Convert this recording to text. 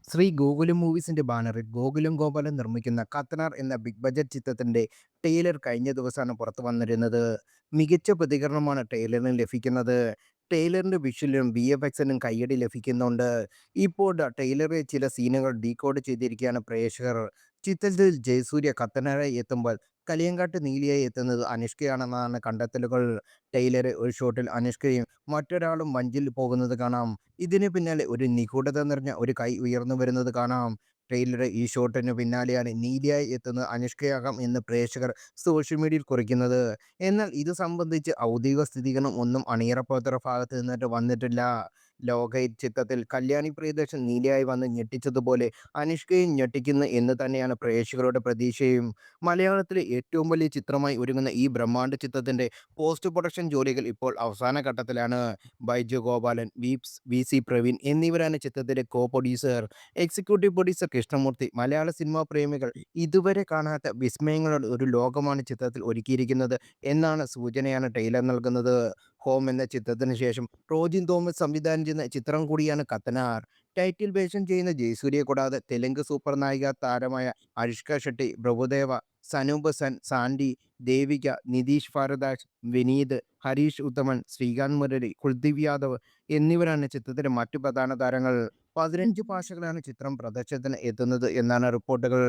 ശ്രീ ഗോകുലം മൂവീസിന്റെ ബാനറിൽ ഗോകുലം ഗോപാലൻ നിർമ്മിക്കുന്ന കത്തനാർ എന്ന ബിഗ് ബജറ്റ് ചിത്രത്തിന്റെ ട്രെയിലർ കഴിഞ്ഞ ദിവസമാണ് പുറത്തു വന്നിരുന്നത്. മികച്ച പ്രതികരണമാണ് ട്രെയിലറിന് ലഭിക്കുന്നത്. ട്രെയിലറിന്റെ വിഷ്വലിനും VFXനും കയ്യടി ലഭിക്കുന്നുണ്ട്. ഇപ്പോൾ ട്രെയിലറിലെ ചില സീനുകൾ ഡീകോഡ് ചെയ്തിരിക്കുകയാണ് പ്രേക്ഷകർ. ചിത്രത്തിൽ ജയസൂര്യ കത്തനാരായി എത്തുമ്പോൾ കലിയങ്കാട്ട് നീലിയായി എത്തുന്നത് അനുഷ്കയാണെന്നാണ് കണ്ടെത്തലുകൾ. ട്രെയിലറിൽ ഒരു ഷോട്ടിൽ അനുഷ്കയും മറ്റൊരാളും വഞ്ചിയിൽ പോകുന്നത് കാണാം. ഇതിന് പിന്നാലെ ഒരു നിഗൂഢത നിറഞ്ഞ ഒരു കൈ ഉയർന്നു വരുന്നത് കാണാം. ട്രെയിലറിലെ ഈ ഷോട്ടിന് പിന്നാലെയാണ് നീലിയായി എത്തുന്നത് അനുഷ്കയാകാം എന്ന് പ്രേക്ഷകർ സോഷ്യൽ മീഡിയയിൽ കുറിക്കുന്നത്. എന്നാൽ ഇത് സംബന്ധിച്ച് ഔദ്യോഗിക സ്ഥിരീകരണം ഒന്നും അണിയറ പ്രവർത്തകരുടെ ഭാഗത്ത് നിന്നിട്ട് വന്നിട്ടില്ല. ലോകഹിറ്റ് ചിത്രത്തിൽ കല്യാണി പ്രിയദർശൻ നീലിയായി വന്ന് ഞെട്ടിച്ചതുപോലെ അനുഷ്കയും ഞെട്ടിക്കുന്നു എന്ന് തന്നെയാണ് പ്രേക്ഷകരുടെ പ്രതീക്ഷയും. മലയാളത്തിലെ ഏറ്റവും വലിയ ചിത്രമായി ഒരുങ്ങുന്ന ഈ ബ്രഹ്മാണ്ഡ ചിത്രത്തിന്റെ പോസ്റ്റ് പ്രൊഡക്ഷൻ ജോലികൾ ഇപ്പോൾ അവസാന ഘട്ടത്തിലാണ്. ബൈജു ഗോപാലൻ, VC പ്രവീൺ എന്നിവരാണ് ചിത്രത്തിലെ പ്രൊഡ്യൂസർ. Executive producer Krishnamurthy. മലയാള സിനിമാ പ്രേമികൾ ഇതുവരെ കാണാത്ത വിസ്മയങ്ങളുടെ ഒരു ലോകമാണ് ചിത്രത്തിൽ ഒരുക്കിയിരിക്കുന്നത് എന്നാണ് സൂചനയാണ് ട്രെയിലർ നൽകുന്നത്. ഹോം എന്ന ചിത്രത്തിന് ശേഷം റോജിൻ തോമസ് സംവിധാനം ചെയ്യുന്ന ചിത്രം കൂടിയാണ് കത്തനാർ. ടൈറ്റിൽ വേഷം ചെയ്യുന്ന ജയസൂര്യയെ കൂടാതെ തെലുങ്ക് സൂപ്പർ നായിക താരമായ അനുഷ്ക ഷെട്ടി, പ്രഭുദേവ, സനൂപ് സൻ, സാൻഡി, ദേവിക, നിതീഷ് ഭാരദ്വാജ്, വിനീത്, ഹരീഷ് ഉത്തമൻ, ശ്രീകാന്ത് മുരളി, കുൽദീപ് യാദവ് എന്നിവരാണ് ചിത്രത്തിലെ മറ്റു പ്രധാന താരങ്ങൾ. 15 ഭാഷകളാണ് ചിത്രം പ്രദർശനത്തിന് എത്തുന്നത് എന്നാണ് റിപ്പോർട്ടുകൾ.